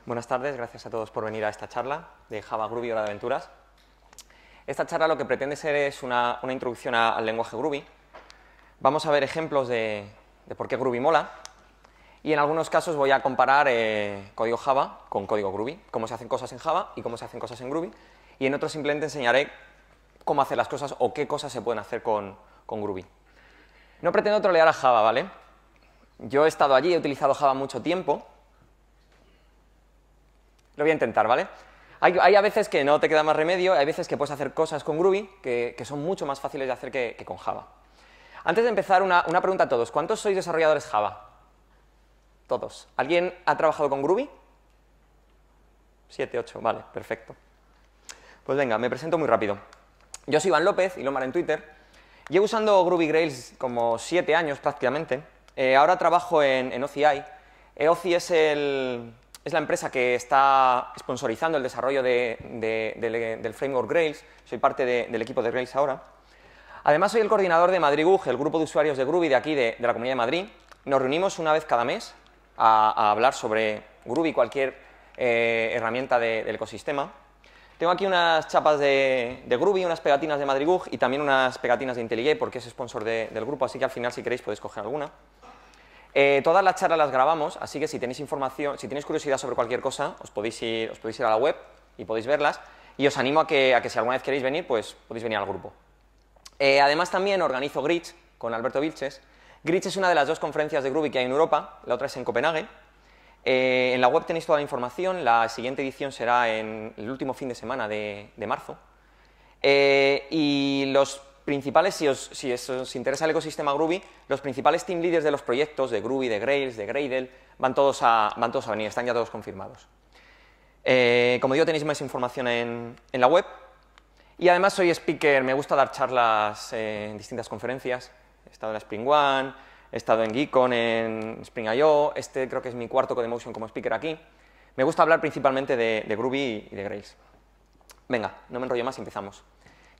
Buenas tardes, gracias a todos por venir a esta charla de Java, Groovy, Hora de Aventuras. Esta charla lo que pretende ser es una introducción al lenguaje Groovy. Vamos a ver ejemplos de por qué Groovy mola y en algunos casos voy a comparar código Java con código Groovy, cómo se hacen cosas en Java y cómo se hacen cosas en Groovy, y en otros simplemente enseñaré cómo hacer las cosas o qué cosas se pueden hacer con Groovy. No pretendo trolear a Java, ¿vale? Yo he estado allí, he utilizado Java mucho tiempo. Lo voy a intentar, ¿vale? Hay a veces que no te queda más remedio, hay veces que puedes hacer cosas con Groovy que son mucho más fáciles de hacer que con Java. Antes de empezar, una pregunta a todos. ¿Cuántos sois desarrolladores Java? Todos. ¿Alguien ha trabajado con Groovy? 7, 8, vale, perfecto. Pues venga, me presento muy rápido. Yo soy Iván López, Ilomar en Twitter. Llevo usando Groovy Grails como 7 años prácticamente. Ahora trabajo en OCI. OCI es la empresa que está sponsorizando el desarrollo del framework Grails. Soy parte del equipo de Grails ahora. Además, soy el coordinador de Madrid UG, el grupo de usuarios de Groovy de aquí, de la Comunidad de Madrid. Nos reunimos una vez cada mes a hablar sobre Groovy, cualquier herramienta del ecosistema. Tengo aquí unas chapas de Groovy, unas pegatinas de Madrid UG y también unas pegatinas de IntelliJ porque es sponsor del grupo, así que al final, si queréis, podéis coger alguna. Todas las charlas las grabamos, así que si tenéis información, si tenéis curiosidad sobre cualquier cosa, os podéis ir a la web y podéis verlas. Y os animo a que si alguna vez queréis venir, pues podéis venir al grupo. Además, también organizo Gritch con Alberto Vilches. Gritch es una de las 2 conferencias de Groovy que hay en Europa, la otra es en Copenhague. En la web tenéis toda la información, la siguiente edición será en el último fin de semana de marzo. Y los principales, si os interesa el ecosistema Groovy, los principales team leaders de los proyectos, de Groovy, de Grails, de Gradle, van todos a venir, están ya todos confirmados. Como digo, tenéis más información en la web. Y además soy speaker, me gusta dar charlas en distintas conferencias. He estado en la Spring One, he estado en Geekon, en Spring I.O., creo que es mi cuarto CodeMotion como speaker aquí. Me gusta hablar principalmente de Groovy y de Grails. Venga, no me enrollo más y empezamos.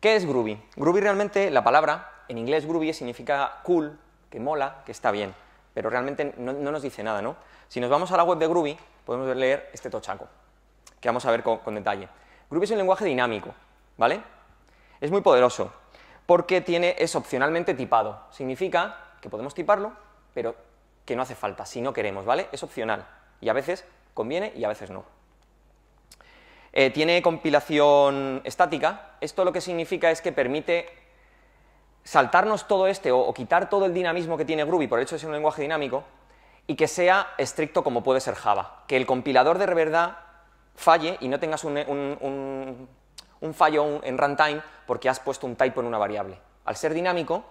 ¿Qué es Groovy? Groovy realmente, la palabra, en inglés Groovy significa cool, que mola, que está bien, pero realmente no nos dice nada, ¿no? Si nos vamos a la web de Groovy, podemos leer este tochaco, que vamos a ver con detalle. Groovy es un lenguaje dinámico, ¿vale? Es muy poderoso, porque es opcionalmente tipado. Significa que podemos tiparlo, pero que no hace falta, si no queremos, ¿vale? Es opcional, y a veces conviene y a veces no. Tiene compilación estática. Esto lo que significa es que permite saltarnos todo o quitar todo el dinamismo que tiene Groovy por el hecho de ser un lenguaje dinámico y que sea estricto como puede ser Java. Que el compilador de verdad falle y no tengas un fallo en runtime porque has puesto un typo en una variable. Al ser dinámico,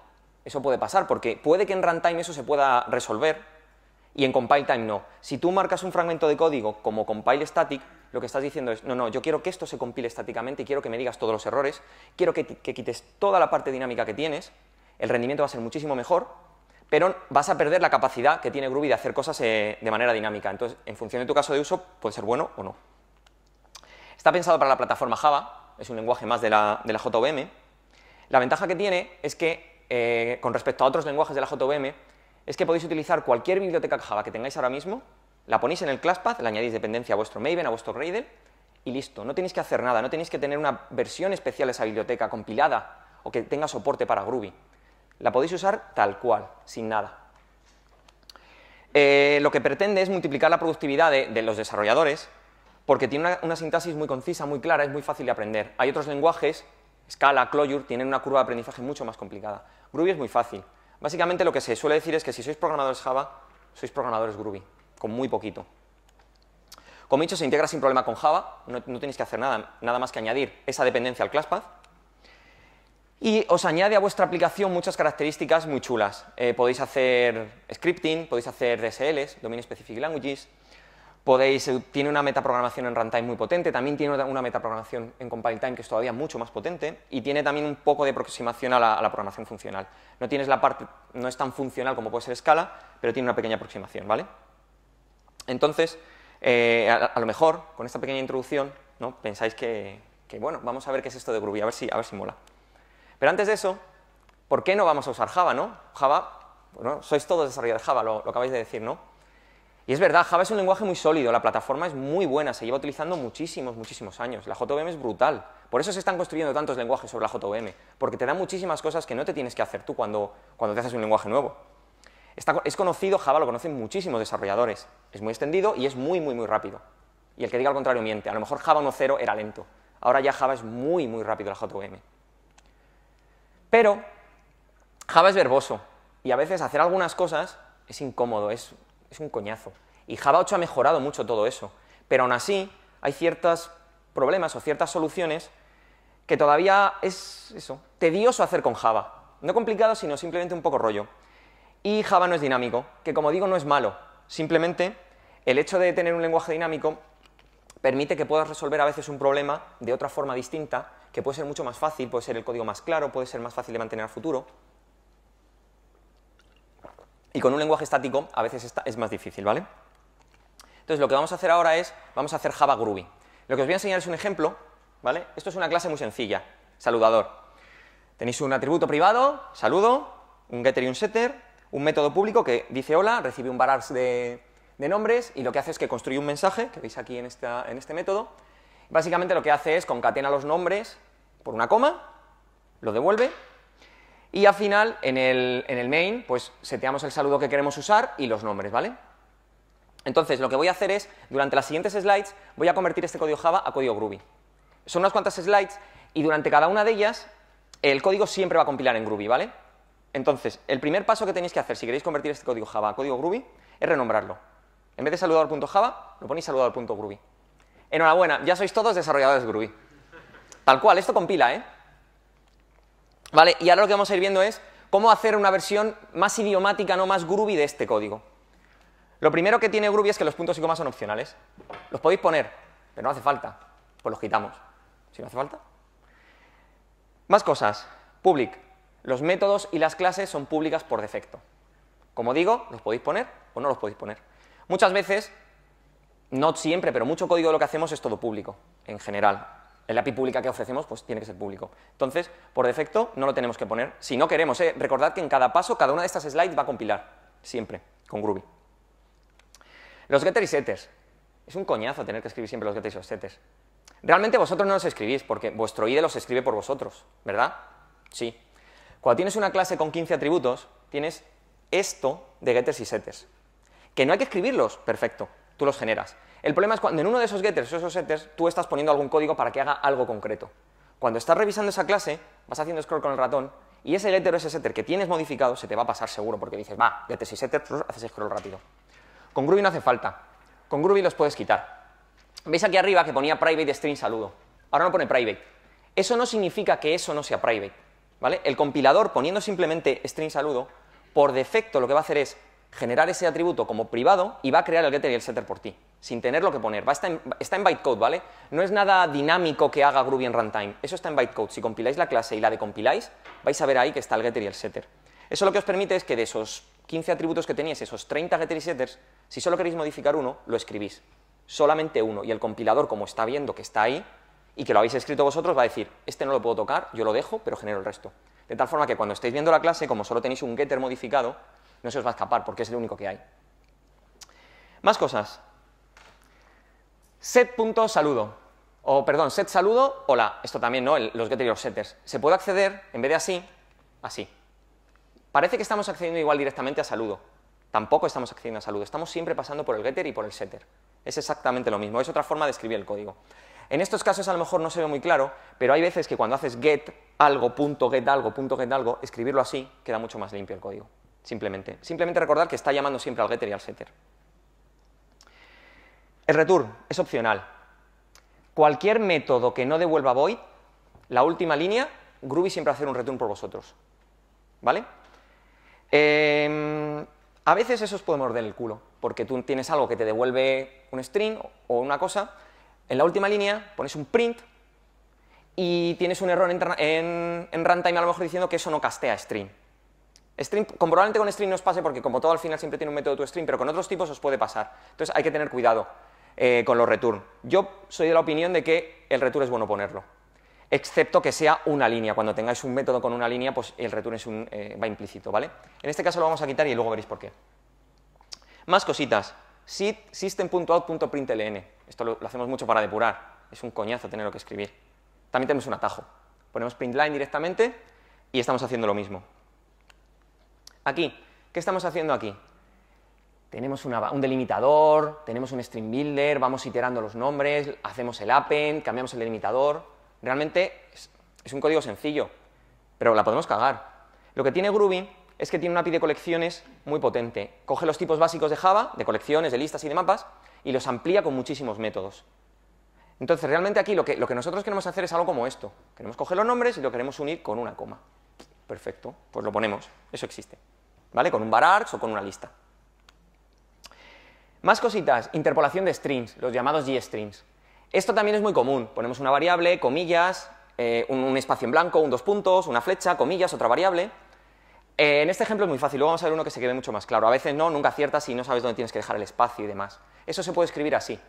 eso puede pasar porque puede que en runtime eso se pueda resolver y en compile time no. Si tú marcas un fragmento de código como compile static, lo que estás diciendo es, no, yo quiero que esto se compile estáticamente y quiero que me digas todos los errores, quiero que quites toda la parte dinámica que tienes, el rendimiento va a ser muchísimo mejor, pero vas a perder la capacidad que tiene Groovy de hacer cosas de manera dinámica. Entonces, en función de tu caso de uso, puede ser bueno o no. Está pensado para la plataforma Java, es un lenguaje más de la JVM. La ventaja que tiene es que, con respecto a otros lenguajes de la JVM, es que podéis utilizar cualquier biblioteca Java que tengáis ahora mismo, la ponéis en el class path, le añadís dependencia a vuestro Maven, a vuestro Gradle, y listo. No tenéis que hacer nada, no tenéis que tener una versión especial de esa biblioteca compilada o que tenga soporte para Groovy. La podéis usar tal cual, sin nada. Lo que pretende es multiplicar la productividad de los desarrolladores porque tiene una sintaxis muy concisa, muy clara, es muy fácil de aprender. Hay otros lenguajes, Scala, Clojure, tienen una curva de aprendizaje mucho más complicada. Groovy es muy fácil. Básicamente lo que se suele decir es que si sois programadores Java, sois programadores Groovy, con muy poquito. Como he dicho, se integra sin problema con Java, no tenéis que hacer nada más que añadir esa dependencia al class path. Y os añade a vuestra aplicación muchas características muy chulas. Podéis hacer scripting, podéis hacer DSLs, Domain Specific Languages, tiene una metaprogramación en runtime muy potente, también tiene una metaprogramación en compile time que es todavía mucho más potente y tiene también un poco de aproximación a la programación funcional. No es tan funcional como puede ser Scala, pero tiene una pequeña aproximación, ¿vale? Entonces, a lo mejor, con esta pequeña introducción, ¿no? Pensáis que, bueno, vamos a ver qué es esto de Groovy, a ver si mola. Pero antes de eso, ¿por qué no vamos a usar Java, no? Java, bueno, sois todos desarrolladores Java, lo acabáis de decir, ¿no? Y es verdad, Java es un lenguaje muy sólido, la plataforma es muy buena, se lleva utilizando muchísimos, muchísimos años. La JVM es brutal. Por eso se están construyendo tantos lenguajes sobre la JVM, porque te da muchísimas cosas que no te tienes que hacer tú cuando te haces un lenguaje nuevo. Es conocido, Java lo conocen muchísimos desarrolladores. Es muy extendido y es muy, muy, muy rápido. Y el que diga al contrario miente. A lo mejor Java 1.0 era lento. Ahora ya Java es muy, muy rápido la JVM. Pero Java es verboso y a veces hacer algunas cosas es incómodo, es un coñazo. Y Java 8 ha mejorado mucho todo eso, pero aún así hay ciertos problemas o ciertas soluciones que todavía es eso, tedioso hacer con Java. No complicado, sino simplemente un poco rollo. Y Java no es dinámico, que como digo no es malo, simplemente el hecho de tener un lenguaje dinámico permite que puedas resolver a veces un problema de otra forma distinta, que puede ser mucho más fácil, puede ser el código más claro, puede ser más fácil de mantener a futuro. Y con un lenguaje estático a veces es más difícil, ¿vale? Entonces lo que vamos a hacer ahora es, vamos a hacer Java Groovy. Lo que os voy a enseñar es un ejemplo, ¿vale? Esto es una clase muy sencilla, saludador. Tenéis un atributo privado, saludo, un getter y un setter, un método público que dice hola, recibe un var de nombres y lo que hace es que construye un mensaje, que veis aquí en este método. Básicamente lo que hace es concatena los nombres por una coma, lo devuelve y al final en el main pues seteamos el saludo que queremos usar y los nombres, ¿vale? Entonces lo que voy a hacer es, durante las siguientes slides voy a convertir este código Java a código Groovy. Son unas cuantas slides y durante cada una de ellas el código siempre va a compilar en Groovy, ¿vale? Entonces, el primer paso que tenéis que hacer si queréis convertir este código Java a código Groovy es renombrarlo. En vez de saludador.java, lo ponéis saludador.groovy. Enhorabuena, ya sois todos desarrolladores Groovy. Tal cual, esto compila, ¿eh? Vale, y ahora lo que vamos a ir viendo es cómo hacer una versión más idiomática, no más Groovy de este código. Lo primero que tiene Groovy es que los puntos y comas son opcionales. Los podéis poner, pero no hace falta. Pues los quitamos. Si no hace falta. Más cosas. Public. Los métodos y las clases son públicas por defecto. Como digo, los podéis poner o no los podéis poner. Muchas veces, no siempre, pero mucho código de lo que hacemos es todo público, en general. El API pública que ofrecemos pues tiene que ser público. Entonces, por defecto, no lo tenemos que poner. Si no queremos, recordad que en cada paso, cada una de estas slides va a compilar, siempre, con Groovy. Los getters y setters. Es un coñazo tener que escribir siempre los getters y los setters. Realmente vosotros no los escribís, porque vuestro IDE los escribe por vosotros, ¿verdad? Sí. Cuando tienes una clase con 15 atributos, tienes esto de getters y setters. Que no hay que escribirlos, perfecto, tú los generas. El problema es cuando en uno de esos getters o esos setters tú estás poniendo algún código para que haga algo concreto. Cuando estás revisando esa clase, vas haciendo scroll con el ratón y ese getter o ese setter que tienes modificado se te va a pasar seguro porque dices, va, getters y setters, haces scroll rápido. Con Groovy no hace falta. Con Groovy los puedes quitar. ¿Veis aquí arriba que ponía private string saludo? Ahora no pone private. Eso no significa que eso no sea private, ¿vale? El compilador, ponyendo simplemente string saludo, por defecto lo que va a hacer es generar ese atributo como privado y va a crear el getter y el setter por ti, sin tenerlo que poner. Está en bytecode, ¿vale? No es nada dinámico que haga Groovy en runtime. Eso está en bytecode. Si compiláis la clase y la decompiláis, vais a ver ahí que está el getter y el setter. Eso lo que os permite es que de esos 15 atributos que tenéis, esos 30 getters y setters, si solo queréis modificar uno, lo escribís. Solamente uno. Y el compilador, como está viendo que está ahí y que lo habéis escrito vosotros, va a decir, este no lo puedo tocar, yo lo dejo, pero genero el resto. De tal forma que cuando estéis viendo la clase, como solo tenéis un getter modificado, no se os va a escapar porque es el único que hay. Más cosas. Set.saludo. O, perdón, set saludo, hola. Esto también, ¿no? Los getters y los setters. Se puede acceder, en vez de así, así. Parece que estamos accediendo igual directamente a saludo. Tampoco estamos accediendo a saludo. Estamos siempre pasando por el getter y por el setter. Es exactamente lo mismo. Es otra forma de escribir el código. En estos casos a lo mejor no se ve muy claro, pero hay veces que cuando haces get algo, punto get algo, punto get algo, escribirlo así queda mucho más limpio el código. Simplemente. Simplemente recordar que está llamando siempre al getter y al setter. El return es opcional. Cualquier método que no devuelva void, la última línea, Groovy siempre va a hacer un return por vosotros. ¿Vale? A veces eso os puede morder el culo, porque tú tienes algo que te devuelve un string o una cosa, en la última línea pones un print y tienes un error en runtime a lo mejor diciendo que eso no castea string. Probablemente con string no os pase porque como todo al final siempre tiene un método toString, pero con otros tipos os puede pasar. Entonces hay que tener cuidado con los return. Yo soy de la opinión de que el return es bueno ponerlo, excepto que sea una línea. Cuando tengáis un método con una línea, pues el return va implícito, ¿vale? En este caso lo vamos a quitar y luego veréis por qué. Más cositas. system.out.println. Esto lo hacemos mucho para depurar. Es un coñazo tenerlo que escribir. También tenemos un atajo. Ponemos println directamente y estamos haciendo lo mismo. Aquí, ¿qué estamos haciendo aquí? Tenemos un delimitador, tenemos un string builder, vamos iterando los nombres, hacemos el append, cambiamos el delimitador. Realmente es un código sencillo, pero la podemos cagar. Lo que tiene Groovy es que tiene una API de colecciones muy potente. Coge los tipos básicos de Java, de colecciones, de listas y de mapas, y los amplía con muchísimos métodos. Entonces, realmente aquí lo que nosotros queremos hacer es algo como esto. Queremos coger los nombres y lo queremos unir con una coma. Perfecto, pues lo ponemos, eso existe. ¿Vale? Con un varargs o con una lista. Más cositas, interpolación de strings, los llamados gstrings. Esto también es muy común. Ponemos una variable, comillas, un espacio en blanco, un dos puntos, una flecha, comillas, otra variable. En este ejemplo es muy fácil, luego vamos a ver uno que se quede mucho más claro. A veces no, nunca aciertas si no sabes dónde tienes que dejar el espacio y demás. Eso se puede escribir así.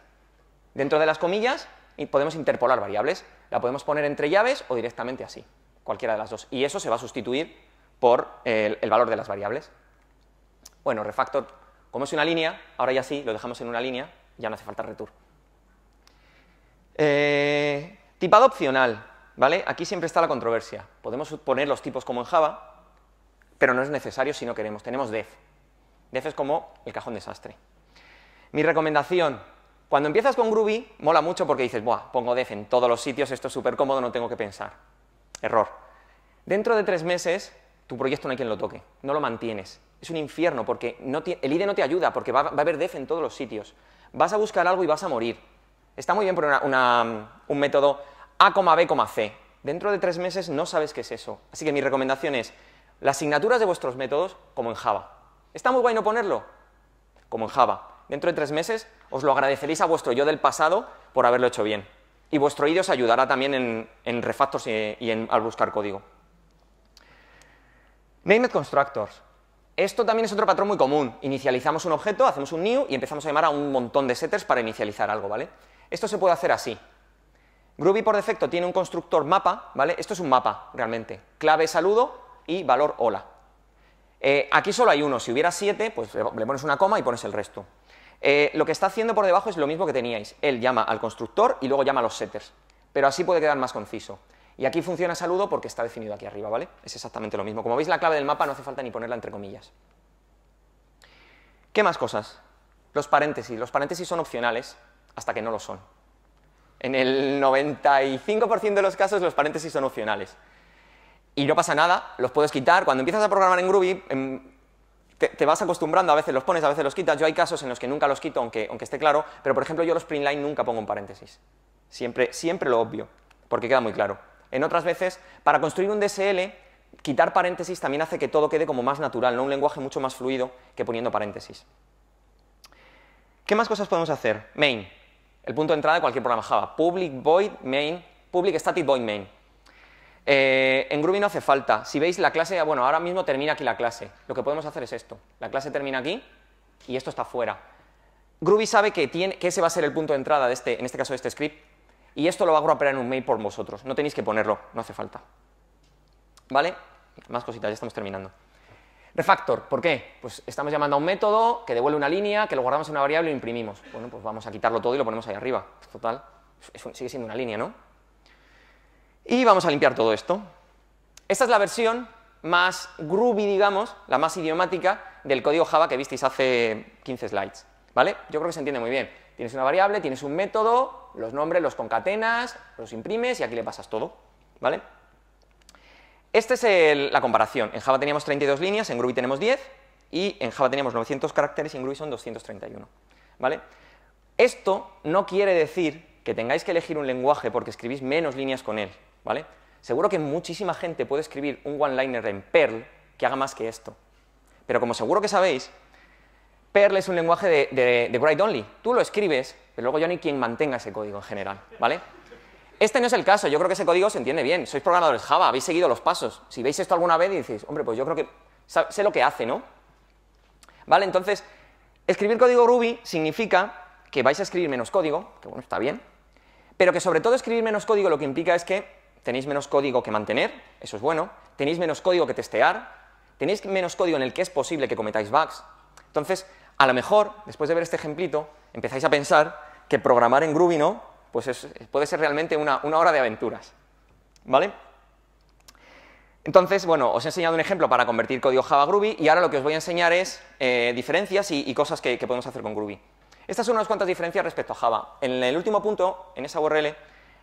Dentro de las comillas podemos interpolar variables. La podemos poner entre llaves o directamente así, cualquiera de las dos. Y eso se va a sustituir por el valor de las variables. Bueno, refactor, como es una línea, ahora ya sí, lo dejamos en una línea, ya no hace falta return. Tipado opcional, ¿vale? Aquí siempre está la controversia. Podemos poner los tipos como en Java, pero no es necesario si no queremos. Tenemos def. Def es como el cajón desastre. Mi recomendación, cuando empiezas con Groovy, mola mucho porque dices, buah, pongo def en todos los sitios, esto es súper cómodo, no tengo que pensar. Error. Dentro de 3 meses, tu proyecto no hay quien lo toque, no lo mantienes. Es un infierno porque el IDE no te ayuda, porque va a haber def en todos los sitios. Vas a buscar algo y vas a morir. Está muy bien poner un método A, B, C. Dentro de 3 meses no sabes qué es eso. Así que mi recomendación es, las asignaturas de vuestros métodos, como en Java. ¿Está muy guay no ponerlo? Como en Java. Dentro de 3 meses os lo agradeceréis a vuestro yo del pasado por haberlo hecho bien. Y vuestro IDE os ayudará también en refactors y al buscar código. Named constructors. Esto también es otro patrón muy común. Inicializamos un objeto, hacemos un new y empezamos a llamar a un montón de setters para inicializar algo, ¿vale? Esto se puede hacer así. Groovy por defecto tiene un constructor mapa, ¿vale? Esto es un mapa, realmente. Clave saludo y valor hola. Aquí solo hay uno. Si hubiera 7, pues le pones una coma y pones el resto. Lo que está haciendo por debajo es lo mismo que teníais. Él llama al constructor y luego llama a los setters. Pero así puede quedar más conciso. Y aquí funciona saludo porque está definido aquí arriba, ¿vale? Es exactamente lo mismo. Como veis, la clave del mapa no hace falta ni ponerla entre comillas. ¿Qué más cosas? Los paréntesis. Los paréntesis son opcionales hasta que no lo son. En el 95% de los casos los paréntesis son opcionales. Y no pasa nada, los puedes quitar. Cuando empiezas a programar en Groovy, te vas acostumbrando, a veces los pones, a veces los quitas. Yo hay casos en los que nunca los quito, aunque esté claro, pero por ejemplo yo los printline nunca pongo un paréntesis. Siempre lo obvio, porque queda muy claro. En otras veces, para construir un DSL, quitar paréntesis también hace que todo quede como más natural, ¿no? Un lenguaje mucho más fluido que poniendo paréntesis. ¿Qué más cosas podemos hacer? Main, el punto de entrada de cualquier programa Java. Public void main, public static void main. En Groovy no hace falta. Si veis la clase, bueno, ahora mismo termina aquí la clase. Lo que podemos hacer es esto. La clase termina aquí y esto está fuera. Groovy sabe que ese va a ser el punto de entrada de en este caso de este script, y esto lo va a operar en un main por vosotros. No tenéis que ponerlo, no hace falta. ¿Vale? Más cositas, ya estamos terminando. Refactor, ¿por qué? Pues estamos llamando a un método que devuelve una línea, que lo guardamos en una variable y lo imprimimos. Bueno, pues vamos a quitarlo todo y lo ponemos ahí arriba. Total, sigue siendo una línea, ¿no? Y vamos a limpiar todo esto. Esta es la versión más groovy, digamos, la más idiomática del código Java que visteis hace 15 slides, ¿vale? Yo creo que se entiende muy bien. Tienes una variable, tienes un método, los nombres los concatenas, los imprimes y aquí le pasas todo, ¿vale? Esta es la comparación. En Java teníamos 32 líneas, en Groovy tenemos 10 y en Java teníamos 900 caracteres y en Groovy son 231, ¿vale? Esto no quiere decir que tengáis que elegir un lenguaje porque escribís menos líneas con él, ¿vale? Seguro que muchísima gente puede escribir un one-liner en Perl que haga más que esto. Pero como seguro que sabéis, Perl es un lenguaje de write only. Tú lo escribes, pero luego ya no hay quien mantenga ese código en general, ¿vale? Este no es el caso, yo creo que ese código se entiende bien. Sois programadores Java, habéis seguido los pasos. Si veis esto alguna vez y decís, hombre, pues yo creo que sé lo que hace, ¿no? ¿Vale? Entonces, escribir código Groovy significa que vais a escribir menos código, que bueno, está bien, pero que sobre todo escribir menos código lo que implica es que tenéis menos código que mantener, eso es bueno, tenéis menos código que testear, tenéis menos código en el que es posible que cometáis bugs. Entonces, A lo mejor, después de ver este ejemplito, empezáis a pensar que programar en Groovy, ¿no? Pues puede ser realmente una hora de aventuras, ¿vale? Entonces, bueno, os he enseñado un ejemplo para convertir código Java a Groovy y ahora lo que os voy a enseñar es diferencias y cosas que podemos hacer con Groovy. Estas son unas cuantas diferencias respecto a Java. En el último punto, en esa URL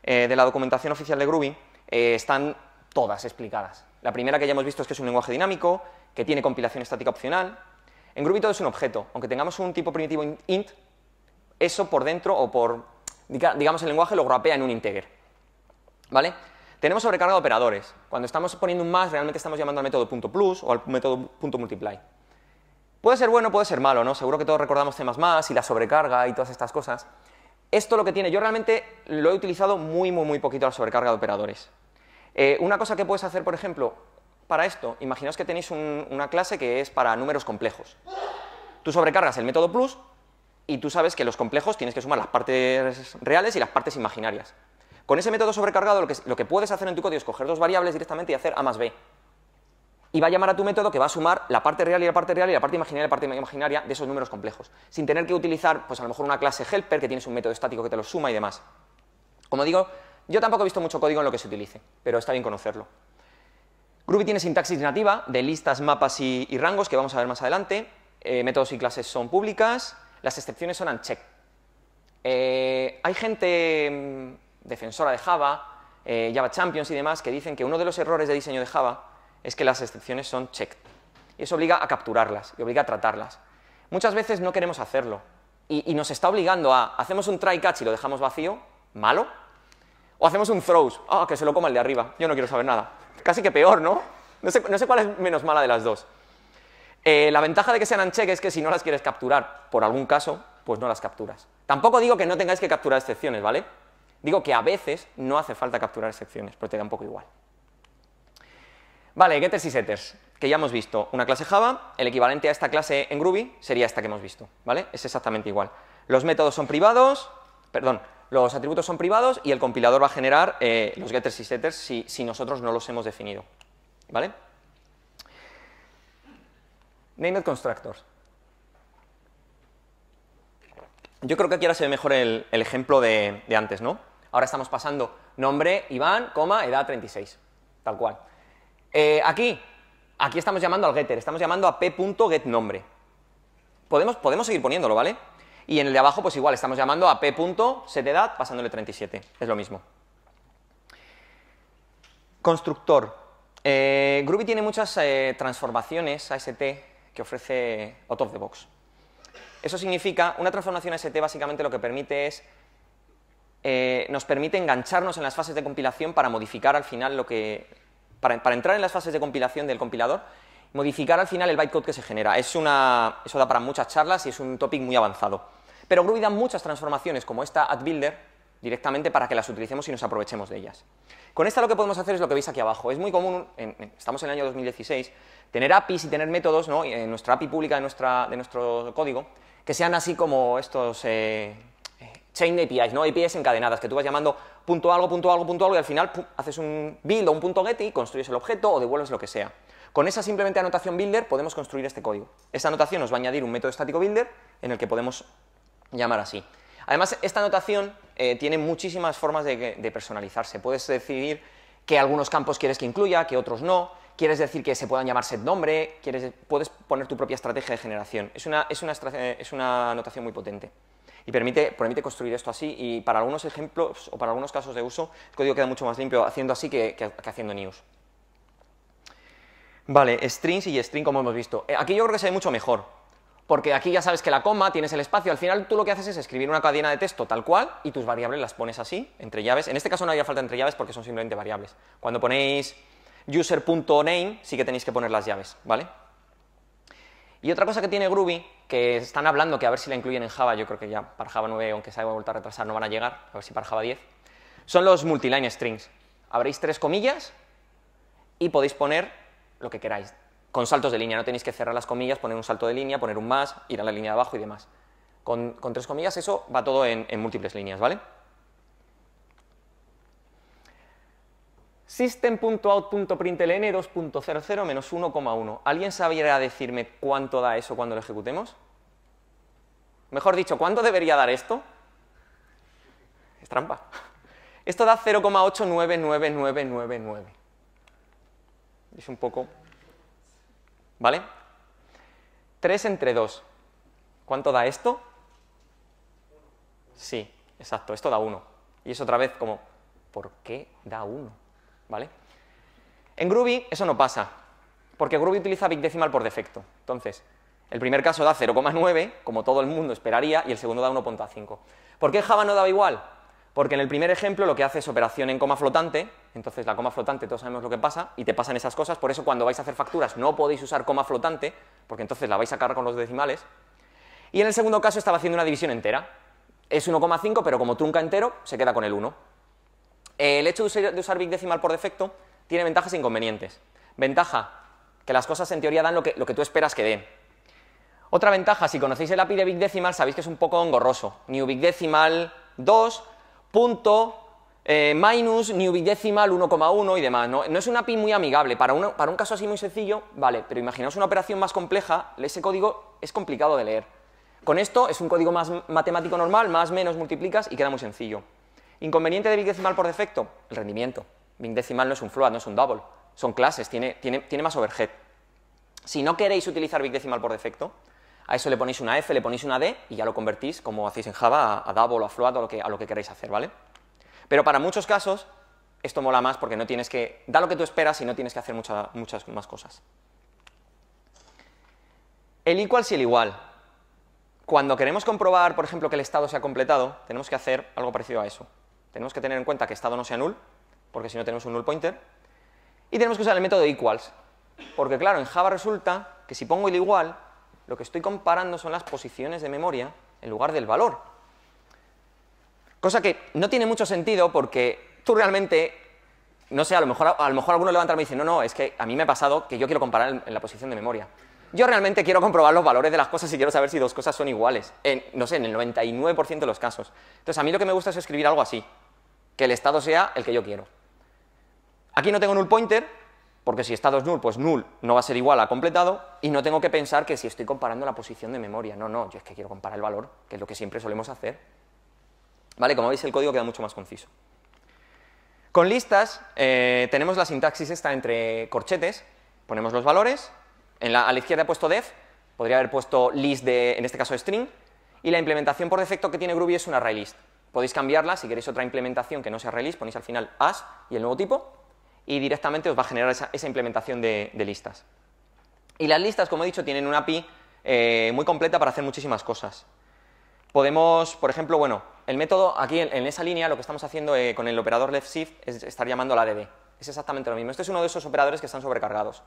de la documentación oficial de Groovy, están todas explicadas. La primera que ya hemos visto es que es un lenguaje dinámico, que tiene compilación estática opcional. En Groovy todo es un objeto. Aunque tengamos un tipo primitivo int, eso por dentro o por, digamos, el lenguaje lo grapea en un integer, ¿vale? Tenemos sobrecarga de operadores. Cuando estamos poniendo un más, realmente estamos llamando al método .plus o al método .multiply. Puede ser bueno, puede ser malo, ¿no? Seguro que todos recordamos C++ y la sobrecarga y todas estas cosas. Esto lo que tiene, yo realmente lo he utilizado muy poquito la sobrecarga de operadores. Una cosa que puedes hacer, por ejemplo, para esto, imaginaos que tenéis una clase que es para números complejos. Tú sobrecargas el método plus y tú sabes que los complejos tienes que sumar las partes reales y las partes imaginarias. Con ese método sobrecargado lo que puedes hacer en tu código es coger dos variables directamente y hacer A más B. Y va a llamar a tu método que va a sumar la parte real y la parte real y la parte imaginaria y la parte imaginaria de esos números complejos, sin tener que utilizar, pues a lo mejor una clase helper que tienes un método estático que te los suma y demás. Como digo, yo tampoco he visto mucho código en lo que se utilice, pero está bien conocerlo. Groovy tiene sintaxis nativa de listas, mapas y rangos, que vamos a ver más adelante. Métodos y clases son públicas, las excepciones son unchecked. Hay gente defensora de Java, Java Champions y demás, que dicen que uno de los errores de diseño de Java es que las excepciones son checked. Y eso obliga a capturarlas y obliga a tratarlas. Muchas veces no queremos hacerlo y nos está obligando a, hacemos un try catch y lo dejamos vacío, malo, o hacemos un throws, que se lo coma el de arriba, yo no quiero saber nada. Casi que peor, ¿no? No sé cuál es menos mala de las dos. La ventaja de que sean unchecked es que si no las quieres capturar por algún caso, pues no las capturas. Tampoco digo que no tengáis que capturar excepciones, ¿vale? Digo que a veces no hace falta capturar excepciones, pero te da un poco igual. Vale, getters y setters, que ya hemos visto. Una clase Java, el equivalente a esta clase en Groovy sería esta que hemos visto, ¿vale? Es exactamente igual. Los métodos son privados, los atributos son privados y el compilador va a generar los getters y setters si nosotros no los hemos definido, ¿vale? Named constructors. Yo creo que aquí ahora se ve mejor el ejemplo de antes, ¿no? Ahora estamos pasando nombre Iván, edad 36, tal cual. Aquí estamos llamando al getter, estamos llamando a p.getNombre. Podemos seguir poniéndolo, ¿vale? Y en el de abajo, pues igual, estamos llamando a p.setEdad pasándole 37, es lo mismo. Constructor. Groovy tiene muchas transformaciones AST que ofrece out of the box. Eso significa, una transformación AST básicamente lo que permite es, nos permite engancharnos en las fases de compilación para modificar al final para entrar en las fases de compilación del compilador, modificar al final el bytecode que se genera. Eso da para muchas charlas y es un topic muy avanzado. Pero Groovy da muchas transformaciones como esta add_builder directamente para que las utilicemos y nos aprovechemos de ellas. Con esta lo que podemos hacer es lo que veis aquí abajo. Es muy común, estamos en el año 2016, tener APIs y tener métodos, ¿no? En nuestra API pública de nuestro código, que sean así como estos chain APIs, ¿no? APIs encadenadas, que tú vas llamando punto algo, y al final haces un build o un punto get y construyes el objeto o devuelves lo que sea. Con esa simplemente anotación builder podemos construir este código. Esta anotación nos va a añadir un método estático builder en el que podemos llamar así. Además, esta anotación tiene muchísimas formas de personalizarse. Puedes decidir que algunos campos quieres que incluya, que otros no. Quieres decir que se puedan llamar setNombre, puedes poner tu propia estrategia de generación. Es una anotación muy potente. Y permite construir esto así, y para algunos ejemplos o para algunos casos de uso, el código queda mucho más limpio haciendo así que haciendo news. Vale, strings y string como hemos visto. Aquí yo creo que se ve mucho mejor, porque aquí ya sabes que la coma, tienes el espacio, al final tú lo que haces es escribir una cadena de texto tal cual y tus variables las pones así, entre llaves. En este caso no haría falta entre llaves porque son simplemente variables. Cuando ponéis user.name sí que tenéis que poner las llaves, ¿vale? Y otra cosa que tiene Groovy, que están hablando que a ver si la incluyen en Java, yo creo que ya para Java 9, aunque se haya vuelto a retrasar, no van a llegar, a ver si para Java 10, son los multiline strings. Abréis 3 comillas y podéis poner lo que queráis, con saltos de línea, no tenéis que cerrar las comillas, poner un salto de línea, poner un más, ir a la línea de abajo y demás. Con 3 comillas eso va todo en múltiples líneas, ¿vale? System.out.println 2.00 -1,1. ¿Alguien sabría decirme cuánto da eso cuando lo ejecutemos? Mejor dicho, ¿cuánto debería dar esto? Es trampa. Esto da 0,899999. Es un poco... ¿Vale? 3 entre 2. ¿Cuánto da esto? Sí, exacto, esto da 1. Y es otra vez como, ¿por qué da 1? ¿Vale? En Groovy eso no pasa, porque Groovy utiliza Big Decimal por defecto. Entonces, el primer caso da 0,9, como todo el mundo esperaría, y el segundo da 1,5. ¿Por qué Java no daba igual? Porque en el primer ejemplo lo que hace es operación en coma flotante, entonces la coma flotante todos sabemos lo que pasa, y te pasan esas cosas, por eso cuando vais a hacer facturas no podéis usar coma flotante, porque entonces la vais a cargar con los decimales. Y en el segundo caso estaba haciendo una división entera. Es 1,5, pero como trunca entero, se queda con el 1. El hecho de usar Big Decimal por defecto tiene ventajas e inconvenientes. Ventaja, que las cosas en teoría dan lo que tú esperas que den. Otra ventaja, si conocéis el API de Big Decimal, sabéis que es un poco engorroso. New Big Decimal 2, punto, minus, New Big Decimal 1,1 y demás. ¿No? No es un API muy amigable. Para un caso así muy sencillo, vale, pero imaginaos una operación más compleja, ese código es complicado de leer. Con esto es un código más matemático normal, más menos multiplicas y queda muy sencillo. Inconveniente de Big Decimal por defecto, el rendimiento. Big Decimal no es un float, no es un double, son clases, tiene más overhead. Si no queréis utilizar Big Decimal por defecto, a eso le ponéis una F, le ponéis una D y ya lo convertís, como hacéis en Java, a double o a float o a lo que queráis hacer, ¿vale? Pero para muchos casos, esto mola más porque no tienes que... da lo que tú esperas y no tienes que hacer muchas más cosas. El equals y el igual. Cuando queremos comprobar, por ejemplo, que el estado se ha completado, tenemos que hacer algo parecido a eso. Tenemos que tener en cuenta que estado no sea null, porque si no tenemos un null pointer, y tenemos que usar el método equals, porque claro, en Java resulta que si pongo el igual, lo que estoy comparando son las posiciones de memoria en lugar del valor. Cosa que no tiene mucho sentido porque tú realmente, no sé, a lo mejor alguno levanta y me dice, no, es que a mí me ha pasado que yo quiero comparar en la posición de memoria. Yo realmente quiero comprobar los valores de las cosas y quiero saber si dos cosas son iguales, no sé, en el 99% de los casos. Entonces, a mí lo que me gusta es escribir algo así, que el estado sea el que yo quiero. Aquí no tengo null pointer, porque si estado es null, pues null no va a ser igual a completado, y no tengo que pensar que si estoy comparando la posición de memoria. No, yo es que quiero comparar el valor, que es lo que siempre solemos hacer. ¿Vale? Como veis, el código queda mucho más conciso. Con listas, tenemos la sintaxis esta entre corchetes, ponemos los valores. A la izquierda he puesto def, podría haber puesto list de, en este caso, string, y la implementación por defecto que tiene Groovy es un ArrayList. Podéis cambiarla, si queréis otra implementación que no sea ArrayList, ponéis al final as y el nuevo tipo, y directamente os va a generar esa implementación de listas. Y las listas, como he dicho, tienen una API muy completa para hacer muchísimas cosas. Podemos, por ejemplo, bueno, el método, aquí en esa línea, lo que estamos haciendo con el operador left shift es estar llamando a la ADD. Es exactamente lo mismo. Este es uno de esos operadores que están sobrecargados.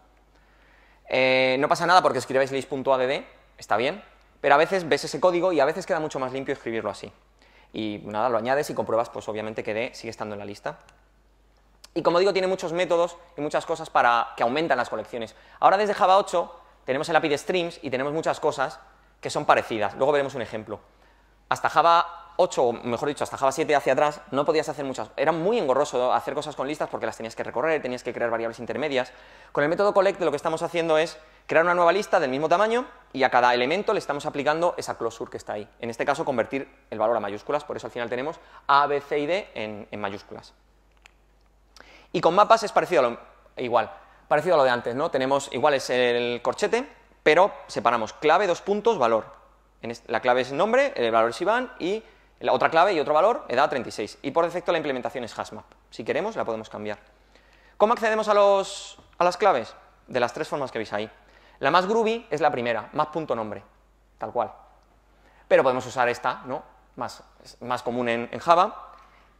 No pasa nada porque escribáis list.add, está bien, pero a veces ves ese código y a veces queda mucho más limpio escribirlo así. Y nada, lo añades y compruebas, pues obviamente que D sigue estando en la lista. Y como digo, tiene muchos métodos y muchas cosas que aumentan las colecciones. Ahora desde Java 8 tenemos el API de streams y tenemos muchas cosas que son parecidas. Luego veremos un ejemplo. Hasta Java 8, o mejor dicho, hasta Java 7 hacia atrás, no podías hacer muchas. Era muy engorroso hacer cosas con listas porque las tenías que recorrer, tenías que crear variables intermedias. Con el método collect lo que estamos haciendo es crear una nueva lista del mismo tamaño y a cada elemento le estamos aplicando esa closure que está ahí. En este caso, convertir el valor a mayúsculas, por eso al final tenemos A, B, C y D en mayúsculas. Y con mapas es parecido parecido a lo de antes, ¿no? Tenemos, igual es el corchete, pero separamos clave, dos puntos, valor. La clave es nombre, el valor es Iván y la otra clave y otro valor, edad 36. Y por defecto la implementación es hashmap. Si queremos, la podemos cambiar. ¿Cómo accedemos a las claves? De las tres formas que veis ahí. La más groovy es la primera, map.nombre, tal cual. Pero podemos usar esta, ¿no? Más común en Java.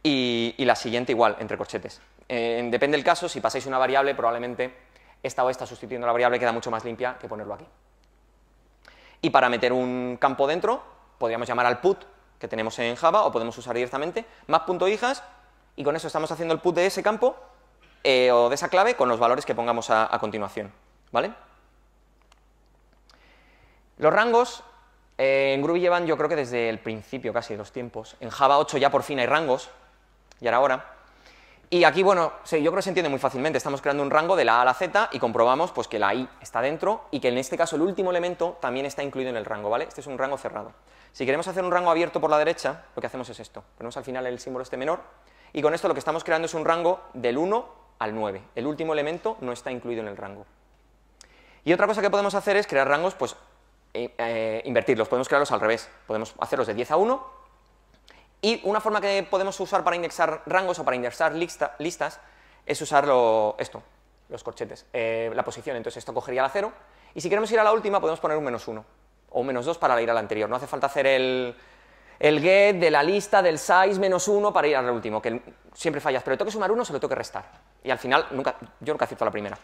Y la siguiente igual, entre corchetes. Depende del caso, si pasáis una variable, probablemente esta o esta sustituyendo la variable queda mucho más limpia que ponerlo aquí. Y para meter un campo dentro, podríamos llamar al put que tenemos en Java, o podemos usar directamente map.hijas, y con eso estamos haciendo el put de ese campo o de esa clave con los valores que pongamos a continuación, ¿vale? Los rangos en Groovy llevan, yo creo que desde el principio casi de los tiempos. En Java 8 ya por fin hay rangos, ya era hora. Y aquí, bueno, sí, yo creo que se entiende muy fácilmente. Estamos creando un rango de la A a la Z y comprobamos pues, que la I está dentro y que en este caso el último elemento también está incluido en el rango, ¿vale? Este es un rango cerrado. Si queremos hacer un rango abierto por la derecha, lo que hacemos es esto. Ponemos al final el símbolo este menor y con esto lo que estamos creando es un rango del 1 al 9. El último elemento no está incluido en el rango. Y otra cosa que podemos hacer es crear rangos, pues, invertirlos. Podemos crearlos al revés. Podemos hacerlos de 10 a 1. Y una forma que podemos usar para indexar rangos o para indexar listas es usar los corchetes, la posición. Entonces esto cogería la 0, y si queremos ir a la última podemos poner un -1 o un -2 para ir a la anterior. No hace falta hacer el get de la lista del size -1 para ir al último, que siempre fallas, pero le tengo que sumar 1, se lo tengo que restar. Y al final, yo nunca acierto la primera.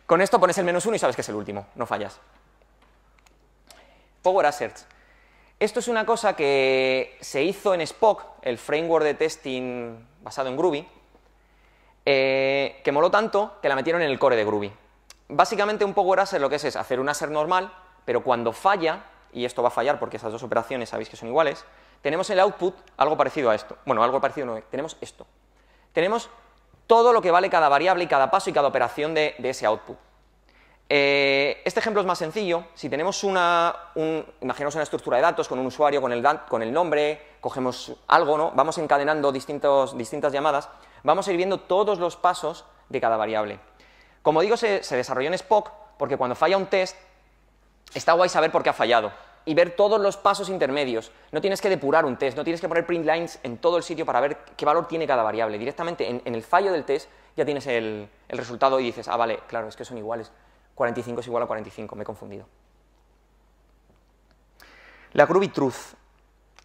Con esto pones el -1 y sabes que es el último, no fallas. Power Asserts. Esto es una cosa que se hizo en Spock, el framework de testing basado en Groovy, que moló tanto que la metieron en el core de Groovy. Básicamente un Power Assert lo que es hacer un assert normal, pero cuando falla, y esto va a fallar porque esas dos operaciones sabéis que son iguales, tenemos en el output algo parecido a esto. Bueno, algo parecido no, tenemos esto. Tenemos todo lo que vale cada variable y cada paso y cada operación de ese output. Este ejemplo es más sencillo. Si tenemos imaginaos una estructura de datos con un usuario, con el nombre, cogemos algo, ¿no? Vamos encadenando distintas llamadas, vamos a ir viendo todos los pasos de cada variable. Como digo, se desarrolló en Spock porque cuando falla un test, está guay saber por qué ha fallado y ver todos los pasos intermedios. No tienes que depurar un test, no tienes que poner print lines en todo el sitio para ver qué valor tiene cada variable. Directamente en el fallo del test ya tienes el resultado y dices, ah, vale, claro, es que son iguales. 45 es igual a 45, me he confundido. La Groovy Truth.